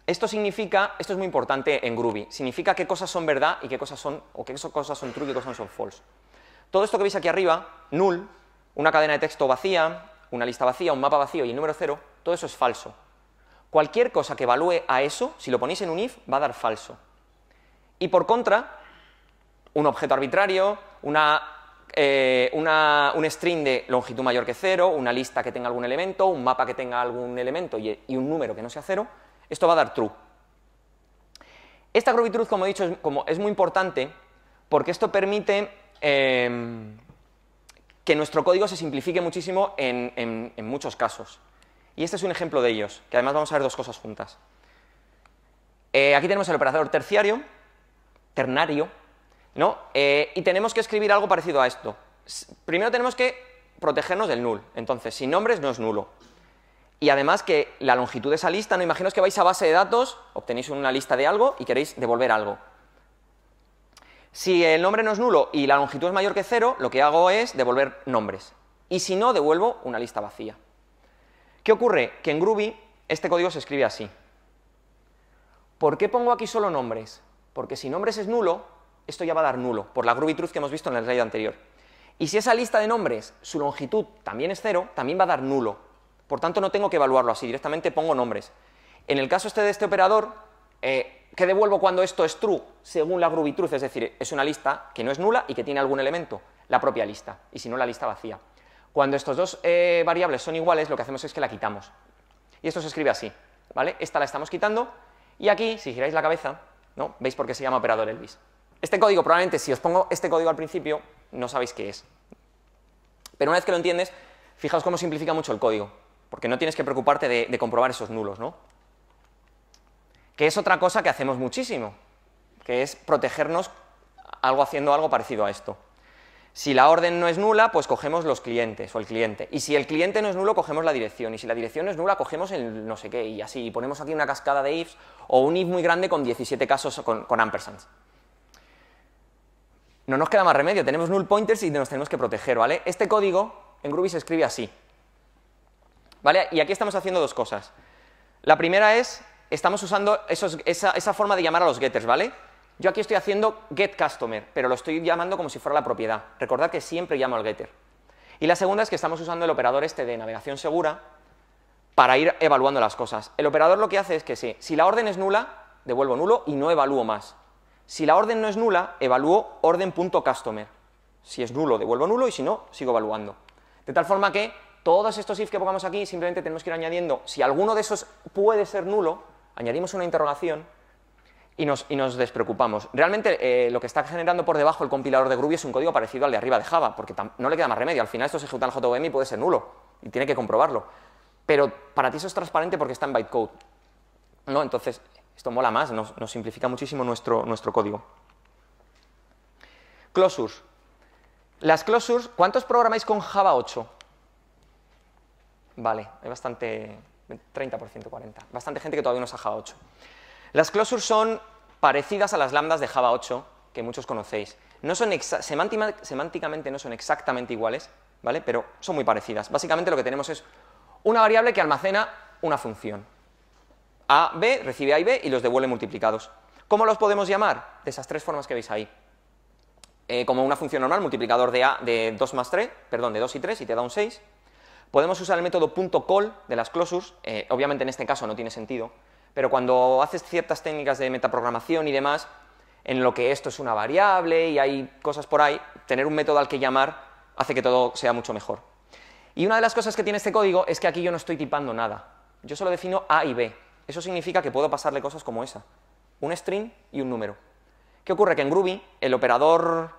Esto es muy importante en Groovy, significa qué cosas son verdad y qué cosas son true y qué cosas son false. Todo esto que veis aquí arriba, null, una cadena de texto vacía, una lista vacía, un mapa vacío y el número 0, todo eso es falso. Cualquier cosa que evalúe a eso, si lo ponéis en un if, va a dar falso. Y por contra, un objeto arbitrario, un string de longitud mayor que 0, una lista que tenga algún elemento, un mapa que tenga algún elemento y un número que no sea 0, esto va a dar true. Esta Groovy Truth, como he dicho, es muy importante porque esto permite que nuestro código se simplifique muchísimo en muchos casos. Y este es un ejemplo de ellos, que además vamos a ver dos cosas juntas. Aquí tenemos el operador ternario, ¿no? Y tenemos que escribir algo parecido a esto. Primero tenemos que protegernos del null. Entonces, sin nombres no es nulo. Y además que la longitud de esa lista, no imaginaos que vais a base de datos, obtenéis una lista de algo y queréis devolver algo. Si el nombre no es nulo y la longitud es mayor que 0, lo que hago es devolver nombres. Y si no, devuelvo una lista vacía. ¿Qué ocurre? Que en Groovy este código se escribe así. ¿Por qué pongo aquí solo nombres? Porque si nombres es nulo, esto ya va a dar nulo, por la Groovy Truth que hemos visto en el slide anterior. Y si esa lista de nombres, su longitud también es 0, también va a dar nulo. Por tanto, no tengo que evaluarlo así, directamente pongo nombres. En el caso de este operador, ¿qué devuelvo cuando esto es true? Según la Groovy Truth, es decir, es una lista que no es nula y que tiene algún elemento, la propia lista, y si no, la lista vacía. Cuando estos dos variables son iguales, lo que hacemos es que la quitamos. Y esto se escribe así, ¿vale? Esta la estamos quitando, y aquí, si giráis la cabeza, ¿no? ¿Veis por qué se llama operador Elvis? Este código, probablemente, si os pongo este código al principio, no sabéis qué es. Pero una vez que lo entiendes, fijaos cómo simplifica mucho el código, porque no tienes que preocuparte de comprobar esos nulos, ¿no? Que es otra cosa que hacemos muchísimo, que es protegernos haciendo algo parecido a esto. Si la orden no es nula, pues cogemos los clientes o el cliente. Y si el cliente no es nulo, cogemos la dirección. Y si la dirección no es nula, cogemos el no sé qué. Y así, y ponemos aquí una cascada de ifs o un if muy grande con 17 casos con ampersands. No nos queda más remedio, tenemos null pointers y nos tenemos que proteger, ¿vale? Este código en Groovy se escribe así, ¿vale? Y aquí estamos haciendo dos cosas. La primera es, estamos usando esa forma de llamar a los getters, ¿vale? Yo aquí estoy haciendo getCustomer, pero lo estoy llamando como si fuera la propiedad. Recordad que siempre llamo al getter. Y la segunda es que estamos usando el operador este de navegación segura para ir evaluando las cosas. El operador lo que hace es que si la orden es nula, devuelvo nulo y no evalúo más. Si la orden no es nula, evalúo orden.customer. Si es nulo, devuelvo nulo y si no, sigo evaluando. De tal forma que todos estos if que pongamos aquí, simplemente tenemos que ir añadiendo, si alguno de esos puede ser nulo, añadimos una interrogación y nos despreocupamos. Realmente lo que está generando por debajo el compilador de Groovy es un código parecido al de arriba de Java, porque no le queda más remedio. Al final esto se ejecuta en el JVM y puede ser nulo, y tiene que comprobarlo. Pero para ti eso es transparente porque está en bytecode, ¿no? Entonces, esto mola más, nos simplifica muchísimo nuestro código. Closures. Las closures, ¿cuántos programáis con Java 8? Vale, hay bastante, 30%, 40%. Bastante gente que todavía no usa Java 8. Las closures son parecidas a las lambdas de Java 8, que muchos conocéis. No son semánticamente no son exactamente iguales, ¿vale? Pero son muy parecidas. Básicamente lo que tenemos es una variable que almacena una función. A, B, recibe A y B y los devuelve multiplicados. ¿Cómo los podemos llamar? De esas tres formas que veis ahí. Como una función normal, multiplicador de 2 más 3, perdón, de 2 y 3 y te da un 6. Podemos usar el método .call de las closures, obviamente en este caso no tiene sentido, pero cuando haces ciertas técnicas de metaprogramación y demás, en lo que esto es una variable y hay cosas por ahí, tener un método al que llamar hace que todo sea mucho mejor. Y una de las cosas que tiene este código es que aquí yo no estoy tipando nada, yo solo defino A y B. Eso significa que puedo pasarle cosas como esa, un string y un número. ¿Qué ocurre? Que en Groovy el operador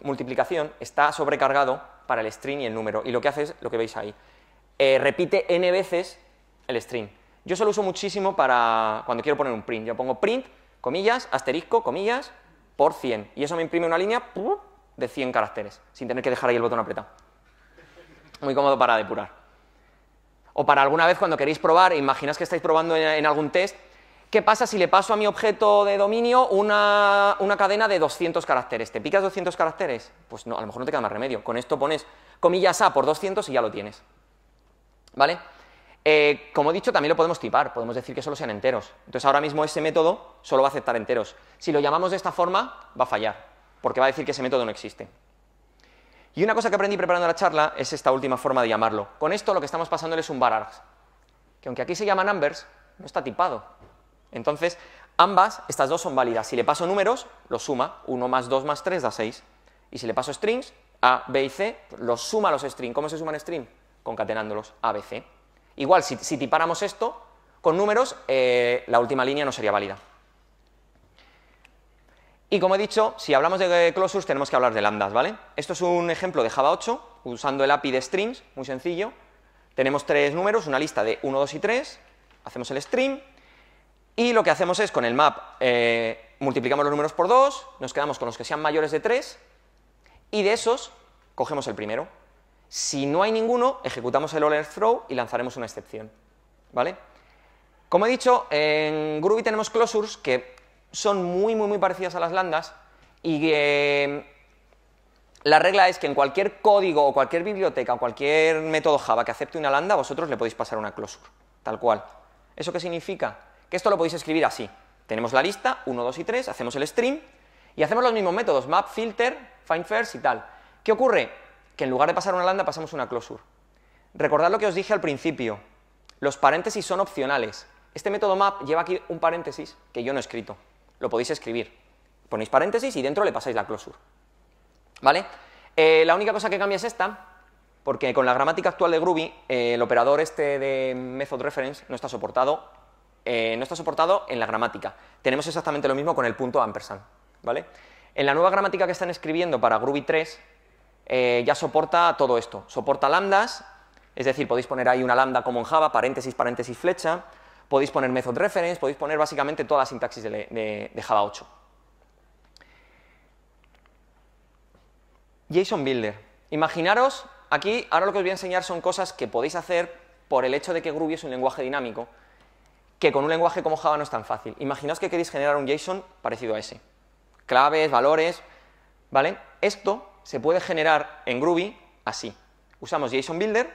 multiplicación está sobrecargado para el string y el número, y lo que hace es lo que veis ahí. Repite n veces el string. Yo solo uso muchísimo para cuando quiero poner un print. Yo pongo print, comillas, asterisco, comillas, por 100. Y eso me imprime una línea de 100 caracteres, sin tener que dejar ahí el botón apretado. Muy cómodo para depurar. O para alguna vez cuando queréis probar, imagináis que estáis probando en algún test, ¿qué pasa si le paso a mi objeto de dominio una cadena de 200 caracteres? ¿Te picas 200 caracteres? Pues no, a lo mejor no te queda más remedio. Con esto pones comillas A por 200 y ya lo tienes. ¿Vale? Como he dicho, también lo podemos tipar, podemos decir que solo sean enteros. Entonces ahora mismo ese método solo va a aceptar enteros. Si lo llamamos de esta forma, va a fallar, porque va a decir que ese método no existe. Y una cosa que aprendí preparando la charla es esta última forma de llamarlo. Con esto lo que estamos pasándole es un varargs, que aunque aquí se llama numbers, no está tipado. Entonces, estas dos son válidas. Si le paso números, los suma. 1 más 2 más 3 da 6. Y si le paso strings, A, B y C, los suma los strings. ¿Cómo se suman strings? Concatenándolos, A, B, C. Igual, si tipáramos esto con números, la última línea no sería válida. Y como he dicho, si hablamos de closures tenemos que hablar de lambdas, ¿vale? Esto es un ejemplo de Java 8, usando el API de strings, muy sencillo. Tenemos tres números, una lista de 1, 2 y 3, hacemos el string, y lo que hacemos es, con el map, multiplicamos los números por 2, nos quedamos con los que sean mayores de 3, y de esos, cogemos el primero. Si no hay ninguno, ejecutamos el overthrow y lanzaremos una excepción, ¿vale? Como he dicho, en Groovy tenemos closures que son muy parecidas a las lambdas, y la regla es que en cualquier código o cualquier biblioteca o cualquier método Java que acepte una lambda, vosotros le podéis pasar una closure, tal cual. ¿Eso qué significa? Que esto lo podéis escribir así. Tenemos la lista, 1, 2 y 3, hacemos el string y hacemos los mismos métodos, map, filter, find first y tal. ¿Qué ocurre? Que en lugar de pasar una lambda pasamos una closure. Recordad lo que os dije al principio, los paréntesis son opcionales. Este método map lleva aquí un paréntesis que yo no he escrito, lo podéis escribir. Ponéis paréntesis y dentro le pasáis la closure. ¿Vale? La única cosa que cambia es esta, porque con la gramática actual de Groovy, el operador este de method reference no está soportado en la gramática. Tenemos exactamente lo mismo con el punto ampersand, ¿vale? En la nueva gramática que están escribiendo para Groovy 3, ya soporta todo esto. Soporta lambdas, es decir, podéis poner ahí una lambda como en Java, paréntesis, paréntesis, flecha, podéis poner method reference, podéis poner básicamente toda la sintaxis de Java 8. JSON Builder. Imaginaros, aquí, ahora lo que os voy a enseñar son cosas que podéis hacer por el hecho de que Groovy es un lenguaje dinámico, que con un lenguaje como Java no es tan fácil. Imaginaos que queréis generar un JSON parecido a ese. Claves, valores, ¿vale? Esto se puede generar en Groovy así. Usamos JSON Builder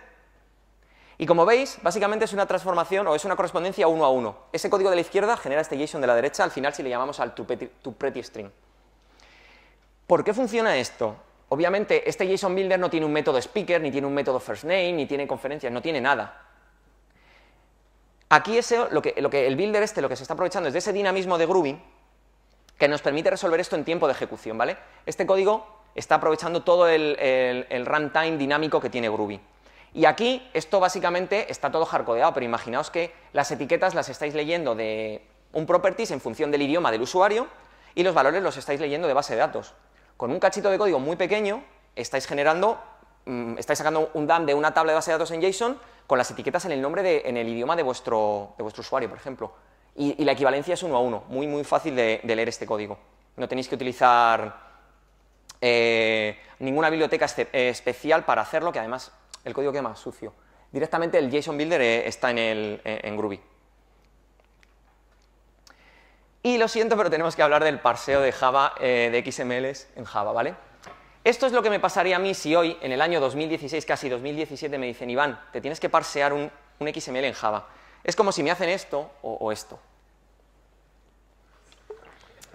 y como veis, básicamente es una transformación o es una correspondencia 1 a 1. Ese código de la izquierda genera este JSON de la derecha, al final si le llamamos al toPrettyString. ¿Por qué funciona esto? Obviamente, este JSON Builder no tiene un método speaker, ni tiene un método firstName, ni tiene conferencias, no tiene nada. Aquí lo que el builder lo que se está aprovechando es de ese dinamismo de Groovy que nos permite resolver esto en tiempo de ejecución, ¿vale? Este código está aprovechando todo el runtime dinámico que tiene Groovy. Y aquí esto básicamente está todo hardcodeado, pero imaginaos que las etiquetas las estáis leyendo de un properties en función del idioma del usuario y los valores los estáis leyendo de base de datos. Con un cachito de código muy pequeño estáis estáis sacando un dump de una tabla de base de datos en JSON con las etiquetas en el nombre en el idioma de vuestro usuario, por ejemplo. Y la equivalencia es 1 a 1, muy, muy fácil de leer este código. No tenéis que utilizar ninguna biblioteca especial para hacerlo, que además el código queda más sucio. Directamente el JSON Builder está en Groovy. Y lo siento, pero tenemos que hablar del parseo de Java, de XMLs en Java, ¿vale? Esto es lo que me pasaría a mí si hoy, en el año 2016, casi 2017, me dicen, Iván, te tienes que parsear un XML en Java. Es como si me hacen esto o esto.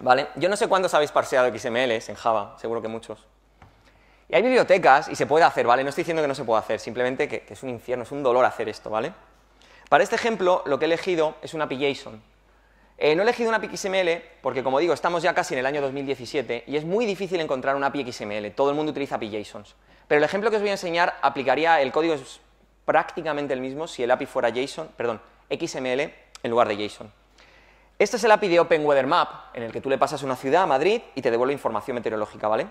¿Vale? Yo no sé cuántos habéis parseado XMLs en Java, seguro que muchos. Y hay bibliotecas y se puede hacer, ¿vale? No estoy diciendo que no se pueda hacer, simplemente que es un infierno, es un dolor hacer esto, ¿vale? Para este ejemplo, lo que he elegido es una API JSON. No he elegido una API XML porque, como digo, estamos ya casi en el año 2017 y es muy difícil encontrar una API XML. Todo el mundo utiliza API JSONs. Pero el ejemplo que os voy a enseñar aplicaría, el código es prácticamente el mismo si el API fuera XML en lugar de JSON. Este es el API de Open Weather Map, en el que tú le pasas una ciudad, Madrid, y te devuelve información meteorológica, ¿vale?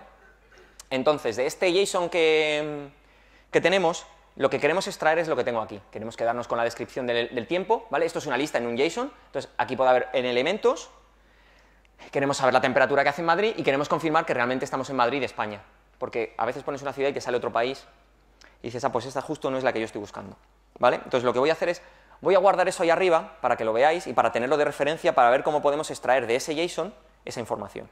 Entonces, de este JSON que tenemos, lo que queremos extraer es lo que tengo aquí. Queremos quedarnos con la descripción del tiempo, ¿vale? Esto es una lista en un JSON, entonces aquí puede haber en elementos, queremos saber la temperatura que hace en Madrid y queremos confirmar que realmente estamos en Madrid, España. Porque a veces pones una ciudad y te sale otro país y dices, ah, pues esta justo no es la que yo estoy buscando, ¿vale? Entonces lo que voy a hacer es, voy a guardar eso ahí arriba para que lo veáis y para tenerlo de referencia para ver cómo podemos extraer de ese JSON esa información.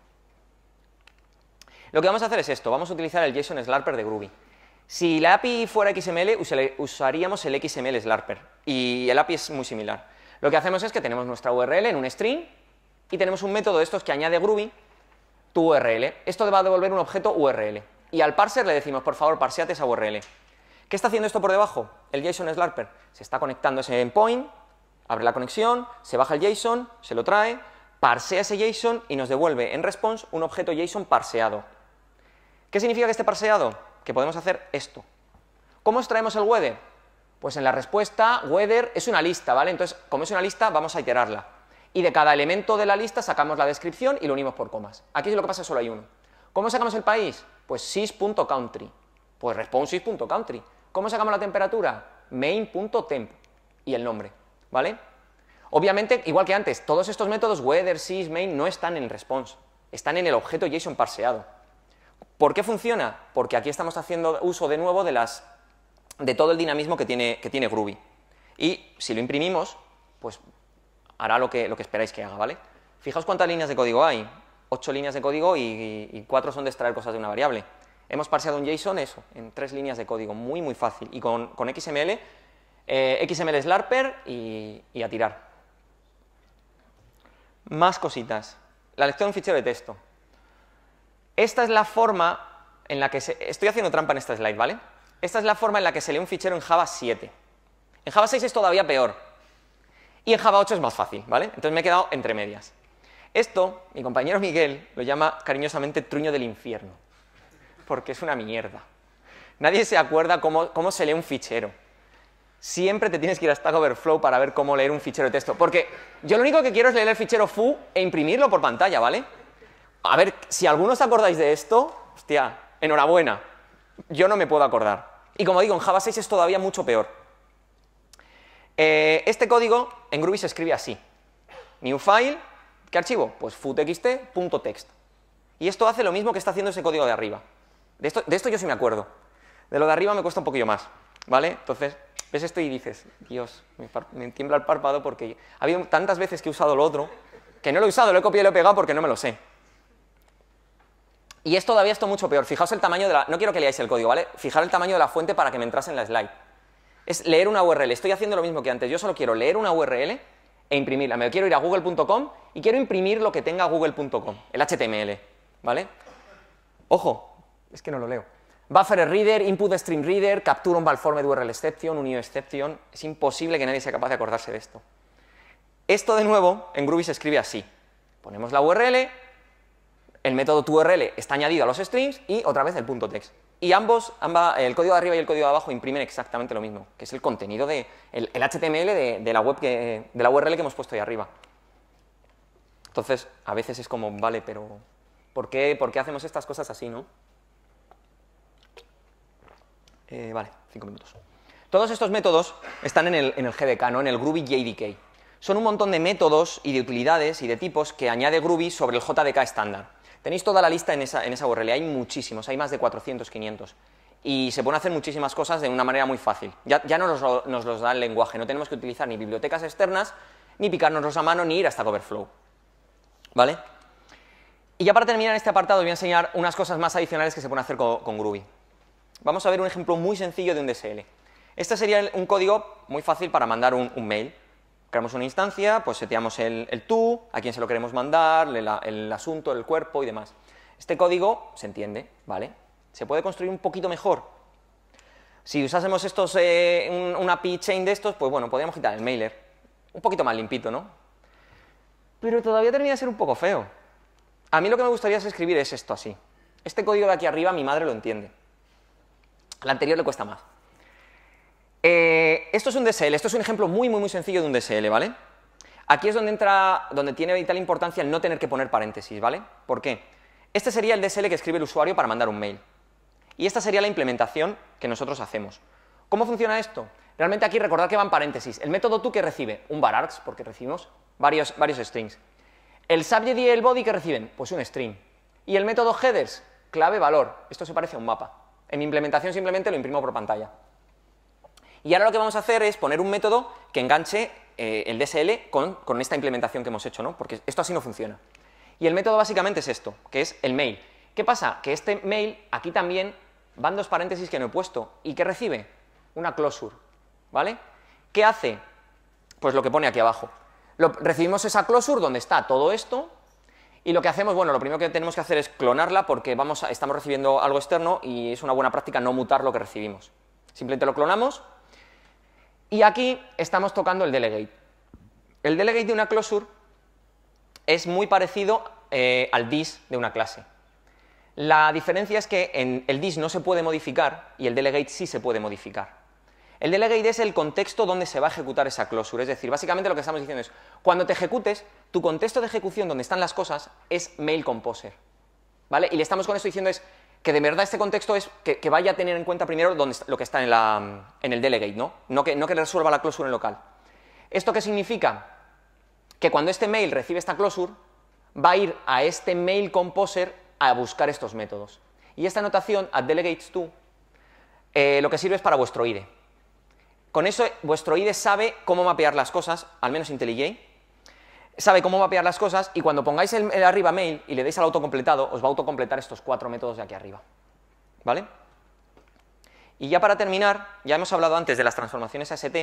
Lo que vamos a hacer es esto, vamos a utilizar el JSON Slarper de Groovy. Si la API fuera XML, usaríamos el XML Slarper, y el API es muy similar. Lo que hacemos es que tenemos nuestra URL en un string, y tenemos un método de estos que añade Groovy tu URL. Esto va a devolver un objeto URL, y al parser le decimos, por favor, parseate esa URL. ¿Qué está haciendo esto por debajo? El JSON Slarper. Se está conectando ese endpoint, abre la conexión, se baja el JSON, se lo trae, parsea ese JSON y nos devuelve en response un objeto JSON parseado. ¿Qué significa que esté parseado? Que podemos hacer esto. ¿Cómo extraemos el weather? Pues en la respuesta, weather es una lista, ¿vale? Entonces, como es una lista, vamos a iterarla. Y de cada elemento de la lista sacamos la descripción y lo unimos por comas. Aquí lo que pasa es que solo hay uno. ¿Cómo sacamos el país? Pues sys.country. Pues response sys.country. ¿Cómo sacamos la temperatura? main.temp. Y el nombre, ¿vale? Obviamente, igual que antes, todos estos métodos, weather, sys, main, no están en el response. Están en el objeto JSON parseado. ¿Por qué funciona? Porque aquí estamos haciendo uso de nuevo de todo el dinamismo que tiene Groovy. Y si lo imprimimos, pues hará lo que esperáis que haga, ¿vale? Fijaos cuántas líneas de código hay. 8 líneas de código y 4 son de extraer cosas de una variable. Hemos parseado un JSON, eso, en 3 líneas de código, muy, muy fácil. Y con XML, XML Slarper y a tirar. Más cositas. La lectura de un fichero de texto. Esta es la forma en la que estoy haciendo trampa en esta slide, ¿vale? Esta es la forma en la que se lee un fichero en Java 7. En Java 6 es todavía peor. Y en Java 8 es más fácil, ¿vale? Entonces me he quedado entre medias. Esto, mi compañero Miguel lo llama cariñosamente truño del infierno. Porque es una mierda. Nadie se acuerda cómo se lee un fichero. Siempre te tienes que ir a Stack Overflow para ver cómo leer un fichero de texto. Porque yo lo único que quiero es leer el fichero foo e imprimirlo por pantalla, ¿vale? A ver, si algunos os acordáis de esto, hostia, enhorabuena. Yo no me puedo acordar. Y como digo, en Java 6 es todavía mucho peor. Este código en Groovy se escribe así. New file, ¿qué archivo? Pues footxt.txt. Y esto hace lo mismo que está haciendo ese código de arriba. De esto yo sí me acuerdo. De lo de arriba me cuesta un poquillo más, ¿vale? Entonces, ves esto y dices, Dios, me tiembla el párpado porque ha habido tantas veces que he usado lo otro, que no lo he usado, lo he copiado y lo he pegado porque no me lo sé. Y es todavía esto mucho peor. Fijaos el tamaño de la... No quiero que leáis el código, ¿vale? Fijar el tamaño de la fuente para que me entrase en la slide. Es leer una URL. Estoy haciendo lo mismo que antes. Yo solo quiero leer una URL e imprimirla. Me quiero ir a google.com y quiero imprimir lo que tenga google.com, el HTML, ¿vale? Ojo, es que no lo leo. Buffer reader, input stream reader, capture on valformed URL exception, union exception. Es imposible que nadie sea capaz de acordarse de esto. Esto, de nuevo, en Groovy se escribe así. Ponemos la URL... El método toURL está añadido a los strings y otra vez el .text. Y el código de arriba y el código de abajo imprimen exactamente lo mismo, que es el contenido el HTML de la web de la URL que hemos puesto ahí arriba. Entonces, a veces es como, vale, pero ¿por qué hacemos estas cosas así, no? Vale, 5 minutos. Todos estos métodos están en el GDK, ¿no? En el Groovy JDK. Son un montón de métodos y de utilidades y de tipos que añade Groovy sobre el JDK estándar. Tenéis toda la lista en esa URL, hay muchísimos, hay más de 400, 500. Y se pueden hacer muchísimas cosas de una manera muy fácil. Ya nos los da el lenguaje, no tenemos que utilizar ni bibliotecas externas, ni picárnoslos a mano, ni ir hasta Overflow. ¿Vale? Y ya para terminar este apartado voy a enseñar unas cosas más adicionales que se pueden hacer con Groovy. Vamos a ver un ejemplo muy sencillo de un DSL. Este sería un código muy fácil para mandar un mail. Creamos una instancia, pues seteamos el to, a quién se lo queremos mandar, el asunto, el cuerpo y demás. Este código se entiende, ¿vale? Se puede construir un poquito mejor. Si usásemos estos, una API chain de estos, pues bueno, podríamos quitar el mailer. Un poquito más limpito, ¿no? Pero todavía termina de ser un poco feo. A mí lo que me gustaría es escribir es esto así. Este código de aquí arriba mi madre lo entiende. Al anterior le cuesta más. Esto es un DSL, esto es un ejemplo muy, muy, muy sencillo de un DSL, ¿vale? Aquí es donde tiene vital importancia el no tener que poner paréntesis, ¿vale? ¿Por qué? Este sería el DSL que escribe el usuario para mandar un mail. Y esta sería la implementación que nosotros hacemos. ¿Cómo funciona esto? Realmente aquí recordad que van paréntesis. El método to que recibe un varargs, porque recibimos varios strings. El subject y el body que reciben, pues un string. Y el método headers, clave, valor. Esto se parece a un mapa. En mi implementación simplemente lo imprimo por pantalla. Y ahora lo que vamos a hacer es poner un método que enganche el DSL con esta implementación que hemos hecho, ¿no? Porque esto así no funciona. Y el método básicamente es esto, que es el mail. ¿Qué pasa? Que este mail, aquí también van dos paréntesis que no he puesto. ¿Y qué recibe? Una closure, ¿vale? ¿Qué hace? Pues lo que pone aquí abajo. Recibimos esa closure donde está todo esto, y lo que hacemos, bueno, lo primero que tenemos que hacer es clonarla porque estamos recibiendo algo externo y es una buena práctica no mutar lo que recibimos. Simplemente lo clonamos. Y aquí estamos tocando el delegate. El delegate de una closure es muy parecido al this de una clase. La diferencia es que en el this no se puede modificar y el delegate sí se puede modificar. El delegate es el contexto donde se va a ejecutar esa closure. Es decir, básicamente lo que estamos diciendo es, cuando te ejecutes, tu contexto de ejecución donde están las cosas es mail composer. ¿Vale? Y le estamos con esto diciendo es que de verdad este contexto es que vaya a tener en cuenta primero lo que está en el delegate, ¿no? No que resuelva la closure en local. ¿Esto qué significa? Que cuando este mail recibe esta closure, va a ir a este mail composer a buscar estos métodos. Y esta notación, addDelegates2, lo que sirve es para vuestro IDE. Con eso, vuestro IDE sabe cómo mapear las cosas, al menos IntelliJ, sabe cómo mapear las cosas y cuando pongáis el arriba mail y le deis al autocompletado, os va a autocompletar estos 4 métodos de aquí arriba. ¿Vale? Y ya para terminar, ya hemos hablado antes de las transformaciones AST.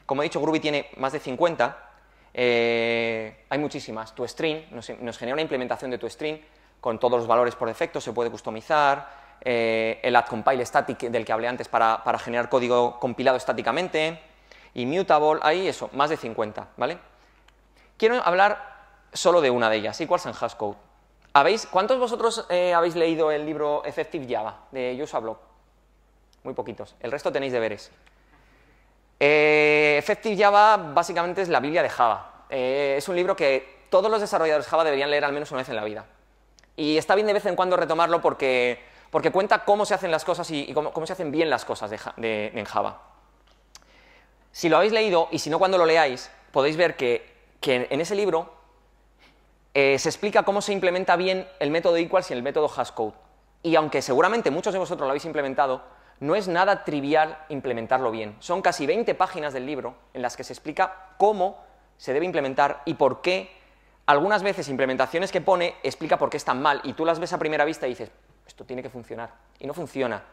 Como he dicho, Groovy tiene más de 50. Hay muchísimas. ToString nos genera una implementación de ToString con todos los valores por defecto, se puede customizar. El addCompile static del que hablé antes para generar código compilado estáticamente. Immutable, ahí eso, más de 50, ¿vale? Quiero hablar solo de una de ellas, Equals and Hashcode. ¿Cuántos de vosotros habéis leído el libro Effective Java de Joshua Block? Muy poquitos, el resto tenéis deberes. Effective Java básicamente es la Biblia de Java. Es un libro que todos los desarrolladores Java deberían leer al menos una vez en la vida. Y está bien de vez en cuando retomarlo porque cuenta cómo se hacen las cosas y cómo se hacen bien las cosas en Java. Si lo habéis leído, y si no cuando lo leáis, podéis ver que en ese libro se explica cómo se implementa bien el método equals y el método hashcode. Y aunque seguramente muchos de vosotros lo habéis implementado, no es nada trivial implementarlo bien. Son casi 20 páginas del libro en las que se explica cómo se debe implementar y por qué algunas veces implementaciones que pone explica por qué están mal y tú las ves a primera vista y dices, esto tiene que funcionar, y no funciona,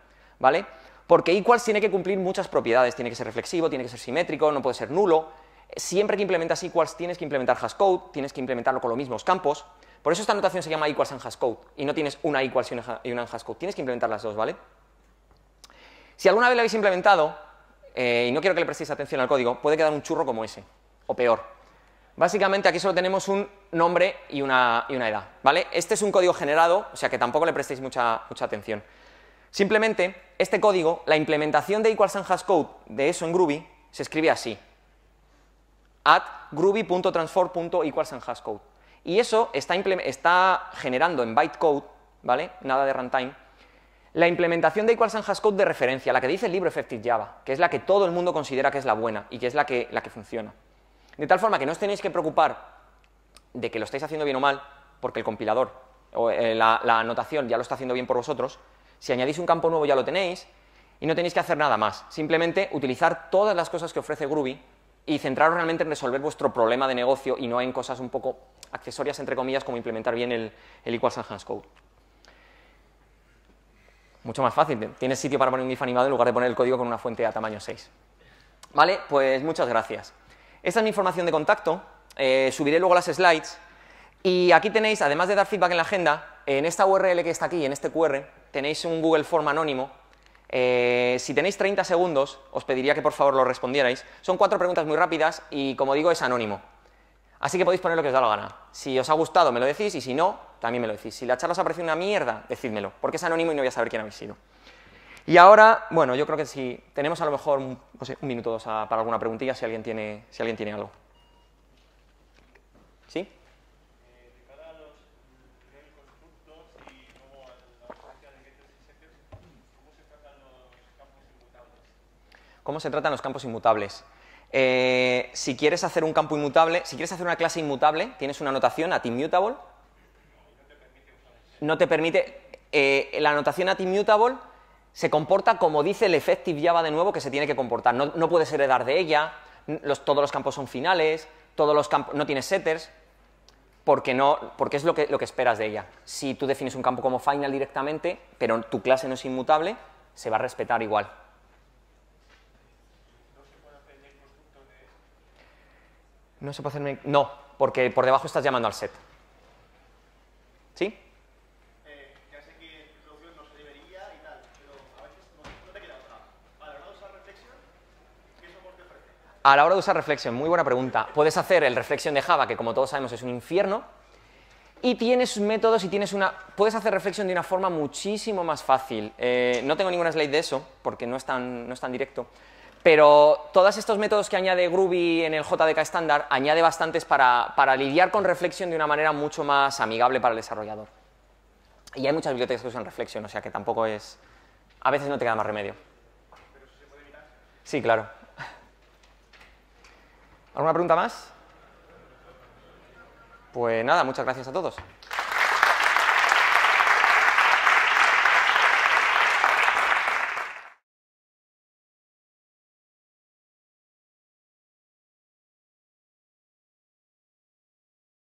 ¿vale? Porque equals tiene que cumplir muchas propiedades, tiene que ser reflexivo, tiene que ser simétrico, no puede ser nulo. Siempre que implementas equals tienes que implementar hashcode, tienes que implementarlo con los mismos campos. Por eso esta notación se llama equals and hashcode, y no tienes una equals y una hashcode, tienes que implementar las dos, ¿vale? Si alguna vez lo habéis implementado, y no quiero que le prestéis atención al código, puede quedar un churro como ese, o peor. Básicamente aquí solo tenemos un nombre y una edad, ¿vale? Este es un código generado, o sea que tampoco le prestéis mucha atención. Simplemente, este código, la implementación de equals and hashcode de eso en Groovy, se escribe así. Add groovy.transform.equals and hashcode. Y eso está generando en bytecode, ¿vale? Nada de runtime, la implementación de equals and hashcode de referencia, la que dice el libro Effective Java, que es la que todo el mundo considera que es la buena y que es la que funciona. De tal forma que no os tenéis que preocupar de que lo estáis haciendo bien o mal, porque el compilador o la anotación ya lo está haciendo bien por vosotros. Si añadís un campo nuevo ya lo tenéis y no tenéis que hacer nada más. Simplemente utilizar todas las cosas que ofrece Groovy y centraros realmente en resolver vuestro problema de negocio y no en cosas un poco accesorias, entre comillas, como implementar bien el equals and hashcode. Mucho más fácil, tienes sitio para poner un GIF animado en lugar de poner el código con una fuente a tamaño 6. Vale, pues muchas gracias. Esta es mi información de contacto, subiré luego las slides y aquí tenéis, además de dar feedback en la agenda, en esta URL que está aquí, en este QR, tenéis un Google Form anónimo. Si tenéis 30 segundos, os pediría que por favor lo respondierais. Son 4 preguntas muy rápidas y, como digo, es anónimo. Así que podéis poner lo que os da la gana. Si os ha gustado, me lo decís, y si no, también me lo decís. Si la charla os ha parecido una mierda, decídmelo, porque es anónimo y no voy a saber quién habéis sido. Y ahora, bueno, yo creo que si tenemos a lo mejor, no sé, un minuto o dos para alguna preguntilla, si alguien tiene algo. ¿Sí? De cara a los nivel constructos y luego a la ausencia de getters y setters, ¿cómo se tratan los campos inmutables? ¿Cómo se tratan los campos inmutables? Si quieres hacer un campo inmutable, si quieres hacer una clase inmutable, tienes una anotación @immutable. No te permite. La anotación @immutable se comporta como dice el Effective Java de nuevo que se tiene que comportar. No puedes heredar de ella, todos los campos son finales, todos los campos, no tienes setters, porque es lo que esperas de ella. Si tú defines un campo como final directamente, pero tu clase no es inmutable, se va a respetar igual. No se puede hacer... No, porque por debajo estás llamando al set. ¿Sí? Ya sé que en introducción no se debería y tal, pero a veces no te queda otra. A la hora de usar Reflection, ¿qué soporte ofrece? A la hora de usar Reflection, muy buena pregunta. Puedes hacer el Reflection de Java, que como todos sabemos es un infierno, y tienes métodos y puedes hacer Reflection de una forma muchísimo más fácil. No tengo ninguna slide de eso, porque no es tan directo. Pero todos estos métodos que añade Groovy en el JDK estándar, añade bastantes para lidiar con Reflection de una manera mucho más amigable para el desarrollador. Y hay muchas bibliotecas que usan Reflection, o sea que tampoco es... A veces no te queda más remedio. ¿Pero eso se puede evitar? Sí, claro. ¿Alguna pregunta más? Pues nada, muchas gracias a todos.